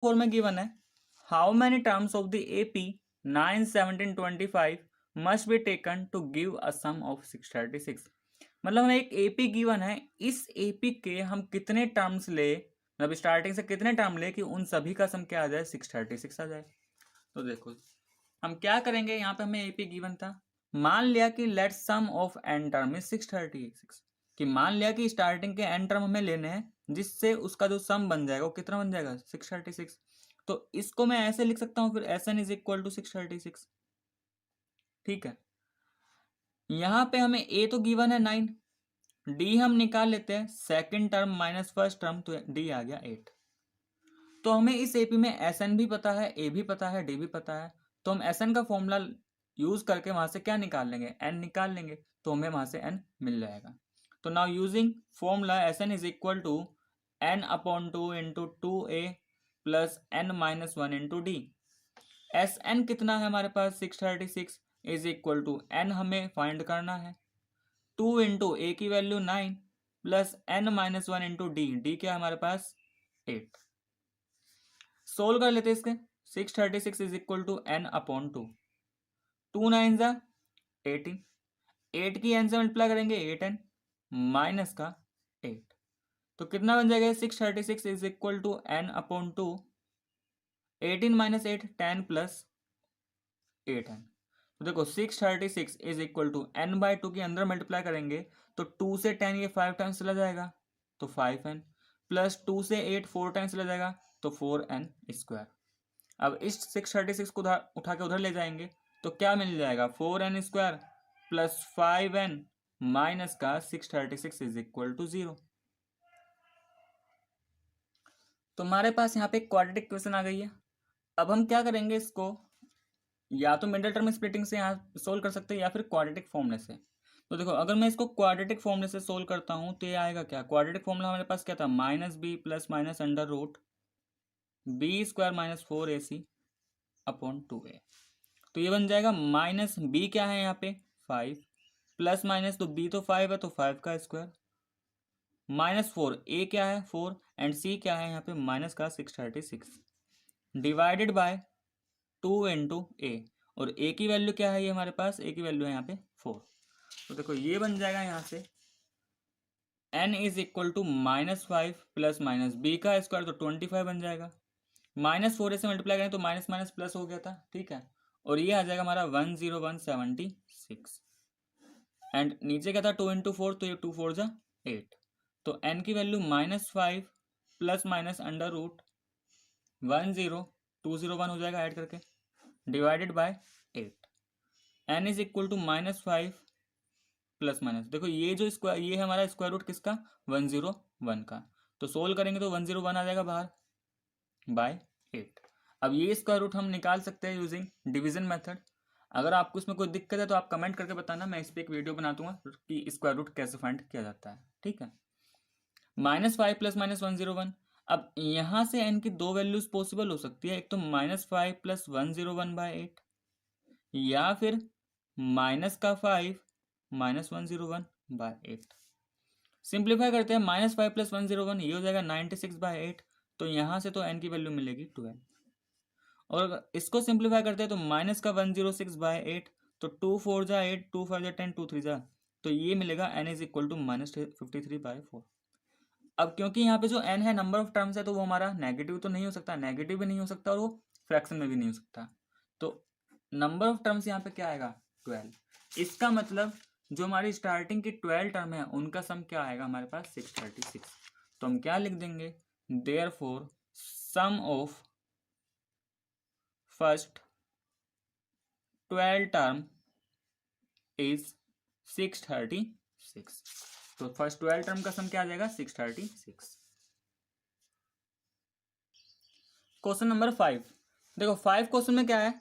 4 में गिवन है how many terms of the AP 9, 17, 25 must be taken to give a sum of 636। मतलब हमें एक एपी गिवन है, इस एपी के हम कितने टर्म्स ले, मतलब स्टार्टिंग से कितने टर्म ले कि उन सभी का सम क्या आ जाए 636 आ जाए। तो देखो हम क्या करेंगे, यहाँ पे हमें एपी गिवन था, मान लिया कि let sum of n term is 636, कि मान लिया कि स्टार्टिंग के एन टर्म हमें लेने हैं जिससे उसका जो सम बन जाएगा वो कितना बन जाएगा 636। तो इसको मैं ऐसे लिख सकता हूँ फिर S n is equal to 636। ठीक है, यहाँ पे हमें ए तो गिवन है 9, डी हम निकाल लेते हैं, second term minus first term, तो डी आ गया 8। तो हमें इस एपी में एस एन भी पता है, ए भी पता है, डी भी पता है, तो हम एस एन का फॉर्मूला यूज करके वहां से क्या निकाल लेंगे, एन निकाल लेंगे, तो हमें वहां से एन मिल जाएगा। तो now using formula S n is equal to n upon 2 into 2a plus n minus 1 into d. S n कितना है हमारे पास 636 इज इक्वल टू एन हमें फाइंड करना है, 2 इंटू ए की value 9 plus n minus 1 into d, d क्या है हमारे पास 8। सोल्व कर लेते इसके, 636 is equal to n upon 2, 2 9 जा 18, 8 की एन से मल्टीप्लाई करेंगे 8n माइनस का 8, तो कितना बन जाएगा 636 is equal to n upon 2, 18 minus 8 10 plus 8n। तो देखो 636 is equal to n by 2 के अंदर मल्टीप्लाई करेंगे तो 2 से 10 ये 5 टाइम्स चला जाएगा तो 5n, प्लस 2 से 8 4 टाइम्स चला जाएगा तो 4n स्क्वायर। अब इस 636 को उठा के उधर ले जाएंगे तो क्या मिल जाएगा 4n square plus 5n minus का 636 इज इक्वल टू 0। तो हमारे पास यहाँ पे क्वाड्रेटिक इक्वेशन आ गई है। अब हम क्या करेंगे, इसको या तो मिडिल टर्म स्प्लिटिंग से यहाँ सोल्व कर सकते हैं या फिर क्वाड्रेटिक फॉर्मूले से। तो देखो अगर मैं इसको क्वाड्रेटिक फॉर्मूले से सोल्व करता हूँ तो ये आएगा क्या, क्वाड्रेटिक फॉर्मूला हमारे पास क्या था, minus b plus minus under root b square minus 4ac upon 2a। तो ये बन जाएगा माइनस बी क्या है यहाँ पे 5 प्लस माइनस, तो बी तो 5 है तो 5 का स्क्वायर माइनस 4, ए क्या है 4 एंड सी क्या है यहाँ पे माइनस का 636 डिवाइडेड बाय 2 इंटू ए, और ए की वैल्यू क्या है ये हमारे पास, ए की वैल्यू है यहाँ पे 4। तो देखो ये बन जाएगा यहाँ से n is equal to minus 5 plus minus b का स्क्वायर तो 25 बन जाएगा, माइनस 4 से मल्टीप्लाई करें तो माइनस माइनस प्लस हो गया था। ठीक है, और ये आ जाएगा हमारा 10176 एंड नीचे क्या था 2 इंटू 4 तो ये 2 4 जा 8, तो n की value minus 5 plus minus under root 10201 हो जाएगा ऐड करके divided by 8, n is equal to minus 5 plus minus, देखो ये जो स्क्वायर ये है हमारा स्क्वायर रूट किसका 101 का, तो सोल्व करेंगे तो 101 आ जाएगा बाहर बाय 8। अब ये स्क्वायर रूट हम निकाल सकते हैं यूजिंग डिवीजन मेथड। अगर आपको इसमें कोई दिक्कत है तो आप कमेंट करके बताना, मैं इस पर एक वीडियो बना दूंगा कि स्क्वायर रूट कैसे फाइंड किया जाता है। ठीक है, माइनस 5 प्लस माइनस 101। अब यहाँ से n की दो वैल्यूज पॉसिबल हो सकती है, एक तो माइनस 5 प्लस 101 बाय 8 या फिर माइनस का 5 माइनस 101 बाय 8। सिंप्लीफाई करते हैं, माइनस 5 प्लस 101 ये हो जाएगा 96 बाय 8, तो यहाँ से तो n की वैल्यू मिलेगी 12, और इसको सिंप्लीफाई करते हैं तो माइनस का 106 बाय 8 तो 2 4 जा 8 2 5 जा 10 2 3 जा, तो ये मिलेगा n is equal to minus 53 by 4। अब क्योंकि यहाँ पे जो n है नंबर ऑफ टर्म्स है तो वो हमारा नेगेटिव तो नहीं हो सकता, नेगेटिव भी नहीं हो सकता और वो फ्रैक्शन में भी नहीं हो सकता, तो नंबर ऑफ टर्म्स यहाँ पे क्या आएगा 12। इसका मतलब जो हमारी स्टार्टिंग की 12 टर्म है उनका सम क्या आएगा हमारे पास 636। तो हम क्या लिख देंगे, therefore sum of first 12 term is 636। तो फर्स्ट 12 टर्म का सम क्या आ जाएगा 636। क्वेश्चन नंबर 5, देखो 5 क्वेश्चन में क्या है,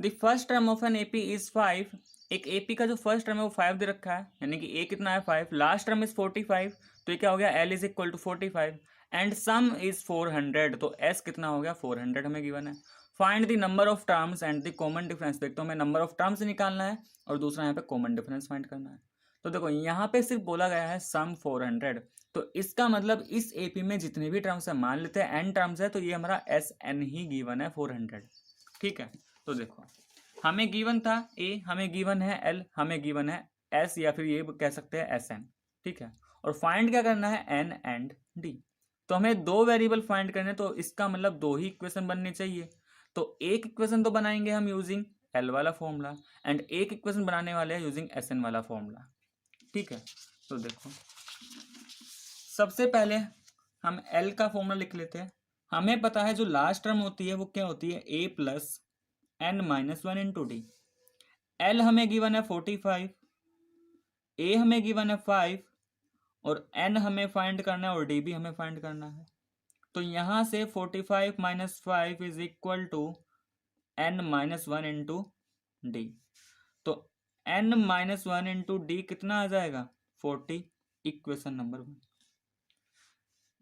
the first term of an AP is 5। एक एपी का जो फर्स्ट टर्म है वो 5 दे रखा है, यानी कि ए कितना है 5, लास्ट टर्म इज 45, तो ये क्या हो गया l is equal to 45 and sum is 400, तो एस कितना हो गया 400 हमें गिवन है। Find the number of terms and the common difference, देखते हो हमें नंबर ऑफ टर्म्स निकालना है और दूसरा यहाँ पे कॉमन डिफरेंस फाइंड करना है। तो देखो यहाँ पे सिर्फ बोला गया है सम 400, तो इसका मतलब इस एपी में जितने भी टर्म्स है, मान लेते हैं एन टर्म्स है, तो ये हमारा एस एन ही गिवन है 400। ठीक है, तो देखो हमें गिवन था ए, हमें गिवन है एल, हमें गिवन है एस, या फिर ये कह सकते हैं एस एन। ठीक है, और फाइंड क्या करना है, एन एंड डी। तो हमें दो वेरिएबल फाइंड करने, तो इसका मतलब दो ही इक्वेशन बननी चाहिए। तो एक इक्वेशन तो बनाएंगे हम यूजिंग एल वाला फॉर्मूला, एंड एक इक्वेशन बनाने वाले हैं यूजिंग एस एन वाला फॉर्मूला। ठीक है, तो देखो सबसे पहले हम एल का फॉर्मूला लिख लेते हैं। हमें पता है जो लास्ट टर्म होती है वो क्या होती है, a plus n minus one into d. L हमें गिवन है 45, ए हमें गिवन है 5, और एन हमें फाइंड करना है और डी भी हमें फाइंड करना है। तो यहां से 45 minus 5 is equal to n minus one into d. तो n minus one into d कितना आ जाएगा, 40, इक्वेशन नंबर 1।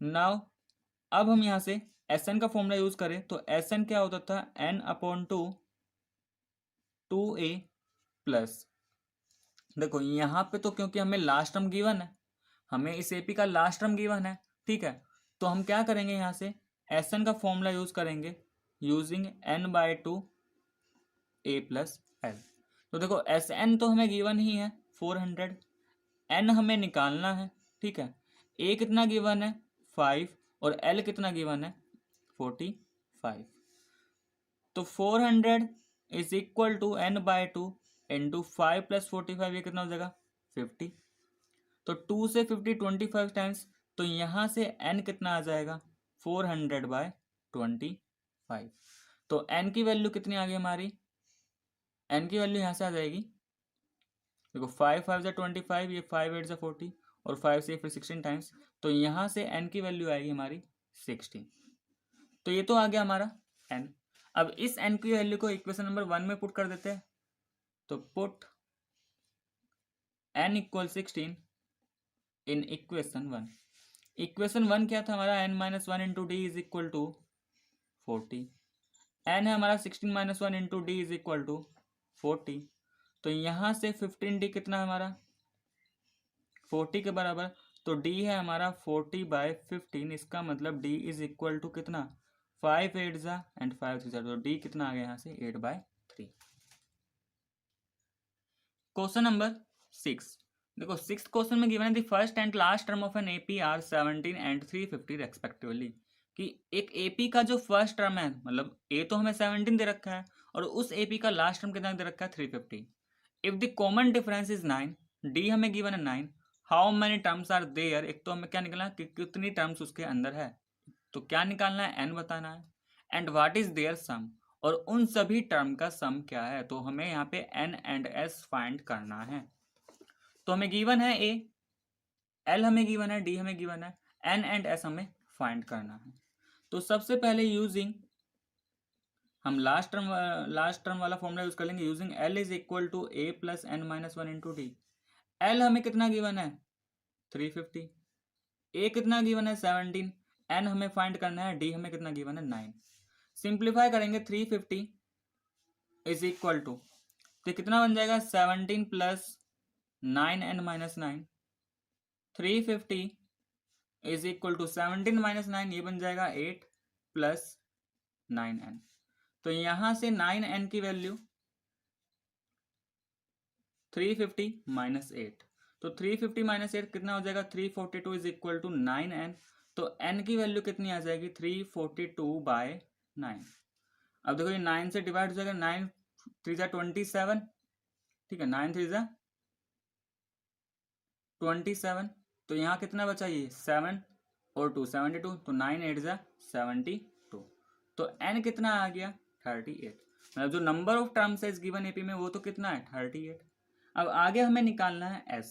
नाउ अब हम यहां से एस एन का फॉर्मूला यूज करें, तो एस एन क्या होता था, N upon two a plus, देखो यहाँ पे तो क्योंकि हमें लास्ट टर्म गिवन है, हमें इस एपी का लास्ट टर्म गिवन है। ठीक है, तो हम क्या करेंगे, यहाँ से एस एन का फॉर्मूला यूज करेंगे using n by two a plus l. तो देखो एस एन तो हमें गिवन ही है 400, एन हमें निकालना है। ठीक है, ए कितना गिवन है 5, और एल कितना गिवन है 45। तो 400 is equal to n by two into 5 plus 45, ये कितना हो जाएगा 50। तो 2 से 50 25 टाइम्स, तो यहाँ से n कितना आ जाएगा 400 बाय 25। तो n की वैल्यू कितनी आ गई हमारी, n की वैल्यू यहाँ से आ जाएगी, देखो 5 5 से 25, ये 5 8 से 40, और 5 से फिर 16 टाइम्स, तो यहाँ से n की वैल्यू आएगी हमारी 16। तो ये तो आ गया हमारा n। अब इस n की वैल्यू को इक्वेशन नंबर 1 में पुट कर देते हैं, तो put n equal 16 in equation 1। Equation 1 क्या था हमारा, n minus one into d is equal to 40, n है हमारा 16 minus one into d is equal to 40। तो यहाँ से 15d कितना है हमारा 40 के बराबर, तो d है हमारा 40 बाय 15, इसका मतलब d इज इक्वल टू कितना 5 8 जा एंड 5 3 जा, तो d कितना आ गया यहाँ से 8/3। क्वेश्चन नंबर 6, देखो 6th क्वेश्चन में गिवन है the first and last term of an AP are 17 and 350 respectively. कि एक एपी का जो फर्स्ट टर्म है, मतलब ए तो हमें 17 दे रखा है, और उस एपी का लास्ट टर्म कितना दे रखा है 350। If the common difference is 9, d हमें गिवन है 9, how many terms are there, एक तो हमें क्या निकलना है कि कितनी टर्म्स उसके अंदर है, तो क्या निकालना है एन बताना है, एंड व्हाट इज देयर सम, और उन सभी टर्म का सम क्या है, तो हमें यहाँ पे एन एंड एस फाइंड करना है। तो हमें गिवन है ए, एल हमें गिवन है, डी हमें गिवन है, एन एंड एस हमें फाइंड करना है। तो सबसे पहले यूजिंग हम लास्ट टर्म वाला फॉर्मूला यूज कर लेंगे, using l is equal to a plus n minus one into d. L हमें कितना गिवन है 350, ए कितना गिवन है 17, एन हमें फाइंड करना है, डी हमें कितना गिवन है 9। सिंप्लीफाई करेंगे 350 इज इक्वल टू, तो कितना बन जाएगा 17 plus 9n minus 9, 350 is equal to 17 minus 9, ये बन जाएगा 8 प्लस 9n। तो यहां से 9n की वैल्यू 350 माइनस 8, तो 350 माइनस 8 कितना हो जाएगा 342 इज इक्वल टू 9n। तो n की वैल्यू कितनी आ जाएगी 342 बाय 9। अब देखो ये 9 से डिवाइड हो जाएगा, 9 3 जा 27, ठीक है 9 3 जा 27, तो यहाँ कितना बचा ये 7 और 2 72, तो 9 8 जा 72, तो n कितना आ गया 38। मतलब जो नंबर ऑफ टर्म्स है इस गिवन एपी में वो तो कितना है 38। अब आगे हमें निकालना है s,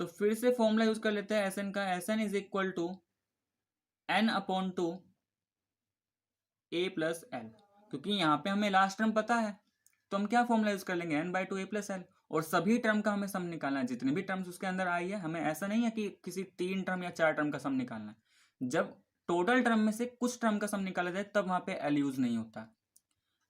तो फिर से फॉर्मूला यूज कर लेते हैं Sn का, Sn is equal to n upon two a plus l, क्योंकि यहाँ पे हमें लास्ट टर्म पता है, तो हम क्या फॉर्मूला यूज कर लेंगे n by two a plus L, और सभी टर्म का हमें सम निकालना है, जितनी भी टर्म्स उसके अंदर आई है। हमें ऐसा नहीं है कि किसी 3 टर्म या 4 टर्म का सम निकालना है, जब टोटल टर्म में से कुछ टर्म का सम निकाला जाए तब वहां पे एल यूज नहीं होता।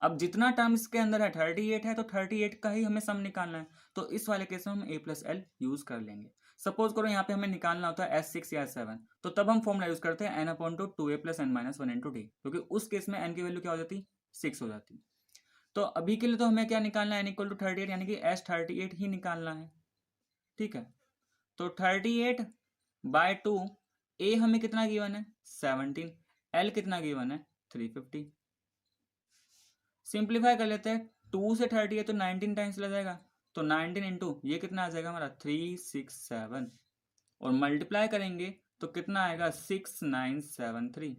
अब जितना टर्म इसके अंदर है 38 है, तो 38 का ही हमें सम निकालना है, तो इस वाले केस में हम a प्लस एल यूज कर लेंगे। सपोज करो यहाँ पे हमें निकालना होता है S6 या S7, तो तब हम फॉर्मूला यूज करते हैं n/2a + n-1 × d, क्योंकि उस केस में n की वैल्यू क्या हो जाती, 6 हो जाती। तो अभी के लिए तो हमें क्या निकालना है, n = 38, यानी कि S38 ही निकालना है। ठीक है, तो 38/2 a हमें कितना गिवन है, 17, l कितना गिवन है, 350। सिंप्लीफाई कर लेते हैं, 2 से 30 है तो 19 टाइम्स लग जाएगा, तो 19 इंटू ये कितना आ जाएगा हमारा 367, और मल्टीप्लाई करेंगे तो कितना आएगा 6973।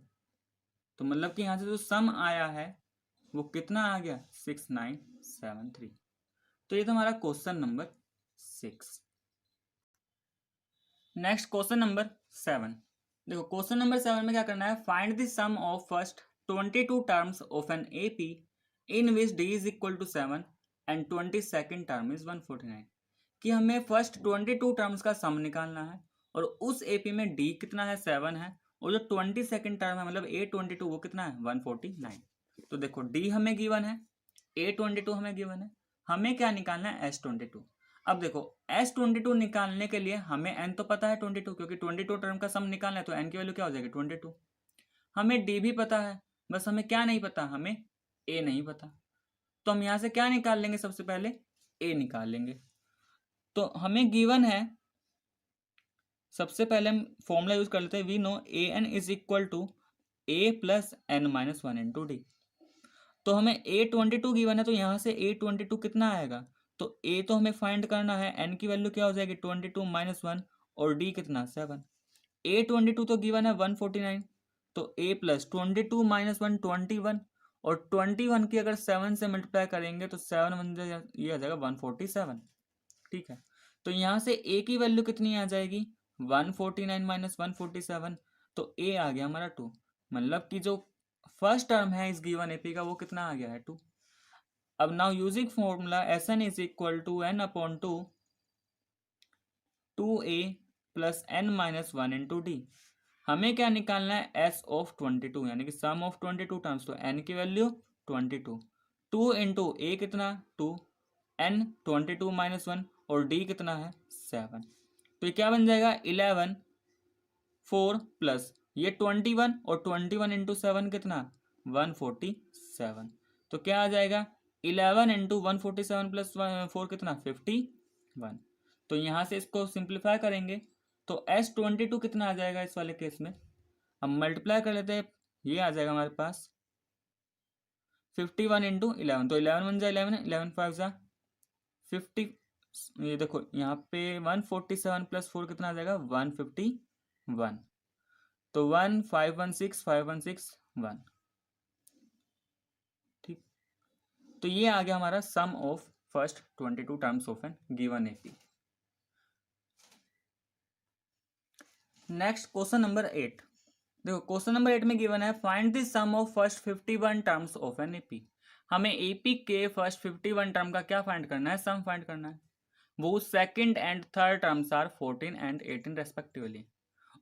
तो मतलब कि यहाँ से जो सम आया है वो कितना आ गया, 6973। तो ये तो हमारा question number 6। Next question number 7। देखो क्वेश्चन नंबर 7 में क्या करना है, find the sum of first 22 terms of an AP in which d is equal to 7 and 22nd term is 149। कि हमें फर्स्ट 22 टर्म्स का सम निकालना है और उस एपी में डी कितना है, 7 है, और जो 22nd टर्म है मतलब A22 वो कितना है, 149। तो देखो डी हमें गिवन है, A22 हमें गिवन है, हमें क्या निकालना है, S22। अब देखो S22 निकालने के लिए हमें n तो पता है 22, क्योंकि 22 टर्म का सम निकालना है तो n की वैल्यू क्या हो जाएगी, 22। हमें d भी पता है, बस हमें क्या नहीं पता, हमें a नहीं पता। तो हम यहां से क्या निकाल लेंगे, सबसे पहले a निकाल लेंगे। तो हमें गिवन है, सबसे पहले हम फॉर्मूला यूज कर लेते हैं, we know an is equal to a + n-1 × d। तो हमें A22 गिवन है, तो यहाँ से A22 कितना आएगा, तो A तो हमें फाइंड करना है, n की वैल्यू क्या हो जाएगी 22 - 1, और D कितना 7। A22 तो गिवन है 149, तो A + 22 - 1 21, और 21 की अगर 7 से मल्टीप्लाई करेंगे तो 7 बन जाएगा, ये आ जाएगा 147। ठीक है, तो यहाँ से A की वैल्यू कितनी आ जाएगी, 149 - 147, तो A आ गया हमारा 2। मतलब कि जो फर्स्ट टर्म है इस गिवन एपी का वो कितना आ गया है, 2। अब now using formula Sn is equal to n/2 2a + n-1 × d। हमें क्या निकालना है, S ऑफ 22, यानी कि सम ऑफ 22 टर्म्स। तो n की वैल्यू 22, 2 इंटू a कितना 2, n 22 - 1, और d कितना है 7। तो ये क्या बन जाएगा, 11 4 प्लस ये 21, और 21 इंटू 7 कितना 147। तो क्या आ जाएगा, 11 इंटू 147 + 4 कितना 51। तो यहाँ से इसको सिंप्लीफाई करेंगे तो S22 कितना आ जाएगा इस वाले केस में, हम मल्टीप्लाई कर लेते हैं, ये आ जाएगा हमारे पास 51 इंटू 11, तो 11 बन जाए 11, 11 5 जा 50। ये देखो यहाँ पे 147 + 4 कितना आ जाएगा 151, तो 1516516 ठीक। तो ये आ गया हमारा sum of first 22 terms of an given AP. Next question number 8। देखो क्वेश्चन नंबर 8 में गिवन है, find the sum of first 51 terms of an AP. हमें एपी के फर्स्ट 51 टर्म का क्या फाइंड करना है, सम फाइंड करना है। वो second and third terms are 14 and 18 respectively.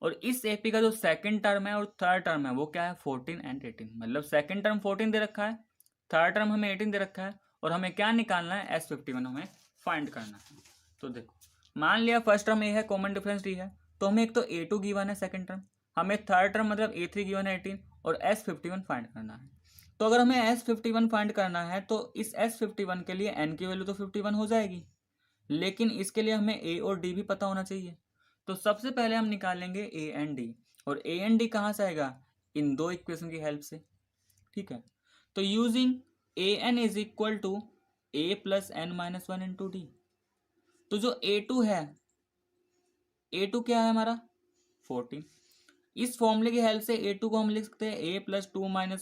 और इस एपी का जो सेकंड टर्म है और थर्ड टर्म है वो क्या है, 14 एंड 18। मतलब सेकंड टर्म 14 दे रखा है, थर्ड टर्म हमें 18 दे रखा है, और हमें क्या निकालना है, S51 हमें फाइंड करना है। तो देखो मान लिया फर्स्ट टर्म ए है, कॉमन डिफरेंस डी है, तो हमें एक तो A2 गिवन है सेकंड टर्म, हमें थर्ड टर्म मतलब A3 गिवन है 18, और S51 फाइंड करना है। तो अगर हमें S51 फाइंड करना है तो इस S51 के लिए n की वैल्यू तो 51 हो जाएगी, लेकिन इसके लिए हमें a और d भी पता होना चाहिए। तो सबसे पहले हम निकालेंगे a एंड d, और a एंड d कहाँ से आएगा, इन दो इक्वेशन की हेल्प से। ठीक है, तो using an is equal to a + n-1 × d। तो जो a2 है, a2 क्या है हमारा 14। इस फॉर्मूले की हेल्प से a2 को हम लिख सकते हैं a + 2 - 1 ×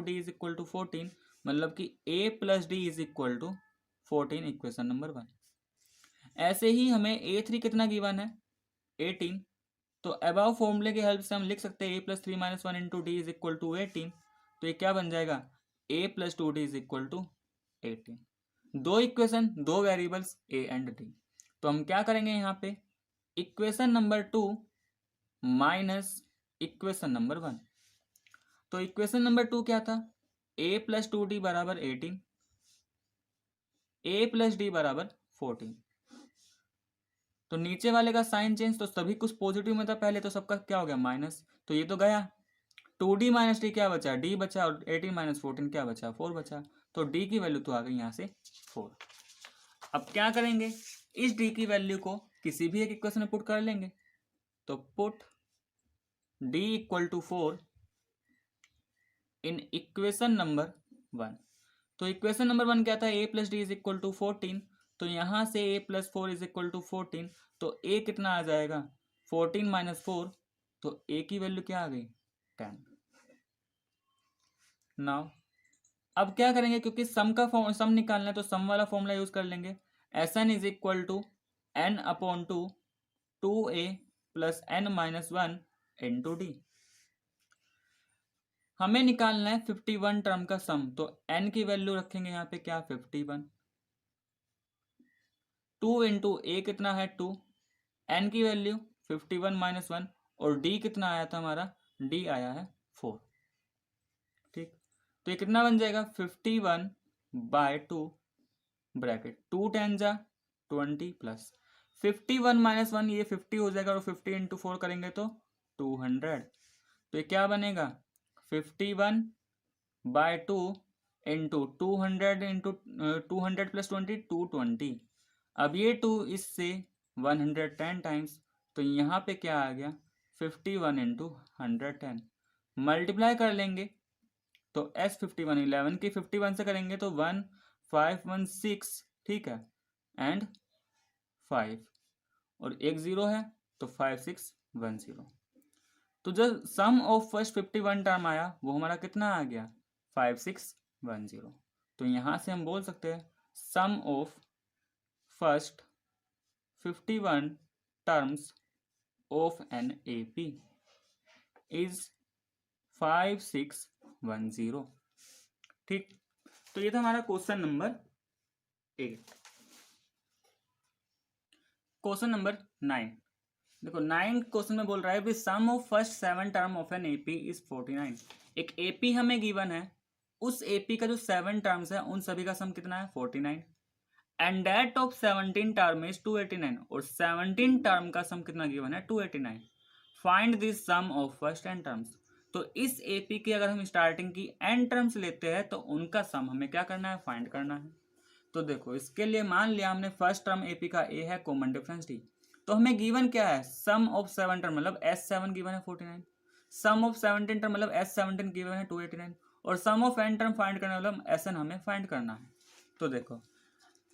d = 14, मतलब कि a + d = 14, इक्वेशन नंबर 1। ऐसे ही हमें A3 कितना गिवन है 18, तो अबव फॉर्मूले की हेल्प से हम लिख सकते हैं a + 3 - 1 × d = 18। तो ये क्या बन जाएगा, a + 2d = 18। दो इक्वेशन, दो वेरिएबल्स a एंड d। तो हम क्या करेंगे यहाँ पे, equation number 2 minus equation number 1। तो इक्वेशन नंबर 2 क्या था, a + 2d = 18, a + d = 14। तो नीचे वाले का साइन चेंज, तो सभी कुछ पॉजिटिव में था पहले, तो सबका क्या हो गया माइनस, तो ये तो गया। 2d माइनस डी क्या बचा, डी बचा, और 18 माइनस 14 क्या बचा, 4 बचा। तो डी की वैल्यू तो आ गई यहाँ से 4। अब क्या करेंगे, इस डी की वैल्यू को किसी भी एक इक्वेशन में पुट कर लेंगे। तो put d equal to 4 in equation number 1। तो इक्वेशन नंबर 1 क्या था, a plus d is equal to 14। तो यहाँ से a plus 4 is equal to 14, तो a कितना आ जाएगा 14 माइनस 4, तो a की वैल्यू क्या आ गई 10। नाउ अब क्या करेंगे, क्योंकि सम का सम निकालना है तो सम वाला फॉर्मूला यूज कर लेंगे। S n is equal to n upon two a plus n minus 1 into d. हमें निकालना है 51 टर्म का सम, तो n की वैल्यू रखेंगे यहाँ पे क्या 51, 2 इंटू ए कितना है 2, n की वैल्यू 51 माइनस 1, और d कितना आया था हमारा, d आया है 4। ठीक, तो ये कितना बन जाएगा 51 बाय 2 ब्रैकेट 2 10 जा 20 प्लस 51 माइनस 1, ये 50 हो जाएगा, और 50 इंटू 4 करेंगे तो 200। तो ये क्या बनेगा 51 बाय 2 इंटू 200 इंटू 200 प्लस 20 220। अब ये 2 इससे 110 टाइम्स, तो यहाँ पे क्या आ गया 51 इंटू 110, मल्टीप्लाई कर लेंगे तो S51 11 की 51 से करेंगे तो 1516, ठीक है, एंड 5 और एक 0 है तो 5610। तो जो सम ऑफ फर्स्ट 51 टर्म आया वो हमारा कितना आ गया 5610। तो यहाँ से हम बोल सकते हैं sum of first 51 terms of an AP is 5610। ठीक, तो ये था हमारा क्वेश्चन नंबर 8। क्वेश्चन नंबर 9, देखो 9 क्वेश्चन में बोल रहा है sum of first 7 term of an AP is 49। एक एपी हमें गिवन है, उस एपी का जो 7 टर्म्स है उन सभी का सम कितना है 49, and that of 17 term is 289, और 17 टर्म का सम कितना गिवन है 289। Find this sum of first n terms. तो इस एपी की अगर हम स्टार्टिंग की एन टर्म्स लेते हैं तो उनका सम हमें क्या करना है फाइंड करना है। तो देखो इसके लिए मान लिया हमने फर्स्ट टर्म एपी का ए है, कॉमन डिफरेंस डी। तो हमें गिवन क्या है सम ऑफ 7 टर्म मतलब S7 गिवन है 49, सम ऑफ 17 टर्म मतलब S17 गिवन है 289, और सम ऑफ एन टर्म फाइंड करना मतलब Sn हमें फाइंड करना है। तो देखो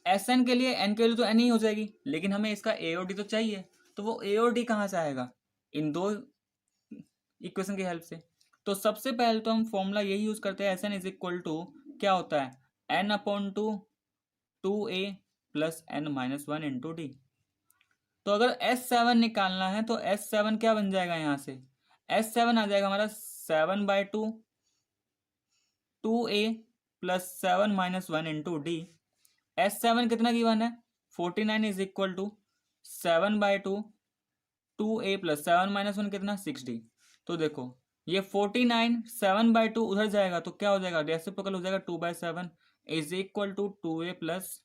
Sn के लिए n के लिए तो n ही हो जाएगी, लेकिन हमें इसका a और d तो चाहिए। तो वो a और d कहाँ से आएगा, इन दो इक्वेशन की हेल्प से। तो सबसे पहले तो हम फॉर्मूला यही यूज करते हैं, Sn इज इक्वल टू क्या होता है n upon two a plus n minus 1 into d. तो अगर S7 निकालना है तो S7 क्या बन जाएगा, यहाँ से S7 आ जाएगा हमारा 7 by 2 a plus 7 minus 1 into d. S7 कितना गिवन है 49 is equal to 7 by 2 a plus 7 minus 1 कितना 6D। तो देखो ये 49 7 बाई 2 उधर जाएगा तो क्या हो जाएगा रेसिप्रोकल हो जाएगा 2 by 7 is equal to 2a plus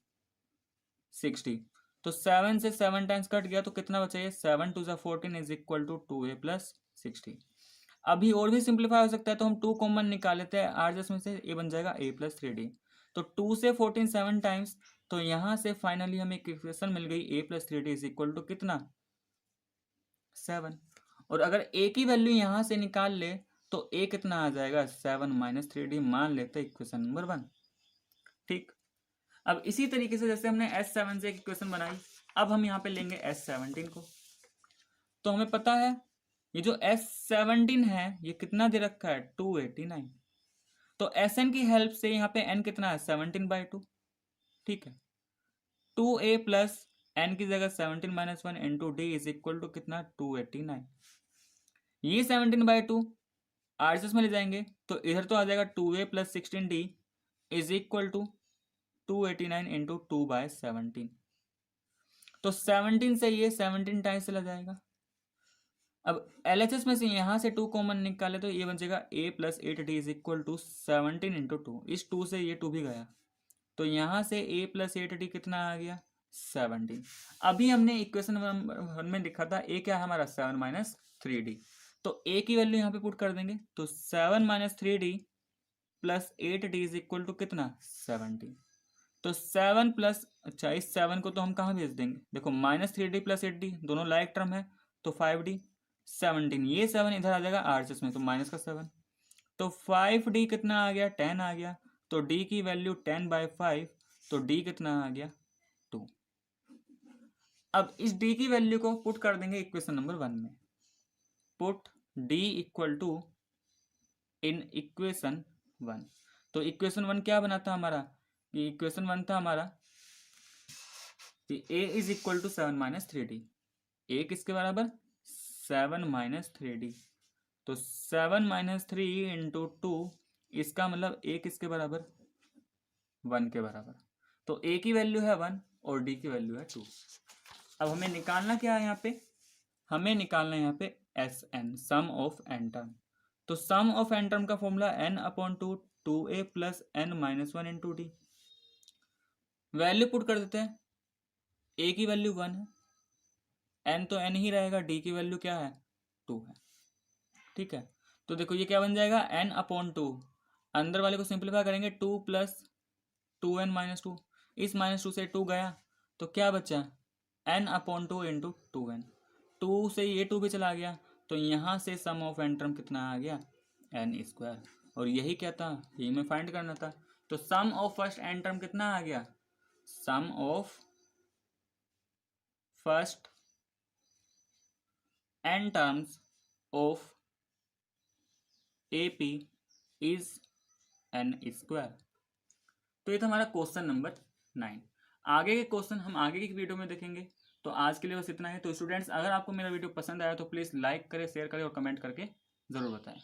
6D। तो 7 से 7 टाइम्स कट गया तो कितना बचा ये 7 two 14 is equal to 2a plus 6D। अभी और भी सिंप्लीफाई हो सकता है, तो हम 2 कॉमन निकाल लेते हैं, आर में से ए बन जाएगा a प्लस 3D। तो 2 से 14 7 टाइम्स, तो यहाँ से फाइनली हमें इक्वेशन मिल गई a plus 3D is equal to कितना 7। और अगर a की वैल्यू यहाँ से निकाल ले तो a कितना आ जाएगा 7 माइनस 3D, मान लेते इक्वेशन नंबर 1। ठीक, अब इसी तरीके से जैसे हमने S7 से एक इक्वेशन बनाई, अब हम यहाँ पे लेंगे S17 को। तो हमें पता है ये जो S17 है ये कितना दे रखा है 289। तो Sn की हेल्प से यहाँ पे n कितना है 17 बाई 2, ठीक है, 2a प्लस n की जगह 17 minus 1 into d is equal to कितना 289। ये 17 बाई 2 आरएसएस में ले जाएंगे तो इधर तो आ जाएगा 2a plus 16d is equal to 289 into 2 by 17। तो 17 से ये 17 टाइम्स चला जाएगा। अब LHS में से यहाँ से 2 कॉमन निकाले तो ये बन जाएगा a plus 8d is equal to 17 into 2। इस 2 से ये 2 भी गया तो यहाँ से a प्लस 8d कितना आ गया 17। अभी हमने इक्वेशन नंबर 1 में लिखा था ए क्या है हमारा 7 माइनस 3d, तो ए की वैल्यू यहाँ पे पुट कर देंगे, तो 7 minus 3d plus 8d is equal to कितना 17। तो 7 प्लस, अच्छा इस 7 को तो हम कहाँ भेज देंगे, देखो माइनस 3d प्लस 8d दोनों लाइक टर्म है, तो 5d 17, ये 7 इधर आ जाएगा आरएचएस में, तो माइनस का 7, तो 5d कितना आ गया 10 आ गया, तो d की वैल्यू 10/5, तो d कितना आ गया 2। अब इस d की वैल्यू को पुट कर देंगे इक्वेशन नंबर 1 में, put d equal to in equation 1, तो इक्वेशन 1 क्या बना था हमारा, ये इक्वेशन 1 था हमारा कि a is equal to 7 minus 3d, a किसके बराबर 7 माइनस 3d, तो 7 माइनस 3 इंटू 2, इसका मतलब a किसके बराबर 1 के बराबर, तो a की वैल्यू है 1 और d की वैल्यू है 2। अब हमें निकालना क्या है यहाँ पे, हमें निकालना है यहाँ पे S n, sum of n term, तो सम ऑफ एन टर्म का formula n upon 2 2a plus n minus 1 into d, value put कर देते हैं, a की वैल्यू 1 है, n तो n ही रहेगा, d की वैल्यू क्या है 2 है, ठीक है। तो देखो ये क्या बन जाएगा n अपॉन 2, अंदर वाले को सिंप्लीफाई करेंगे 2 प्लस 2n माइनस 2, इस माइनस 2 से 2 गया, तो क्या बचा n अपॉन 2 इंटू 2n, 2 से ये 2 भी चला गया, तो यहाँ से सम ऑफ एन टर्म कितना आ गया n स्क्वायर, और यही क्या था, यही में फाइंड करना था, तो sum of first n term कितना आ गया, sum of first n terms of AP is n square. तो ये था हमारा क्वेश्चन नंबर 9। आगे के क्वेश्चन हम आगे की वीडियो में देखेंगे, तो आज के लिए बस इतना है। तो स्टूडेंट्स, अगर आपको मेरा वीडियो पसंद आया तो प्लीज़ लाइक करें, शेयर करें और कमेंट करके ज़रूर बताएं।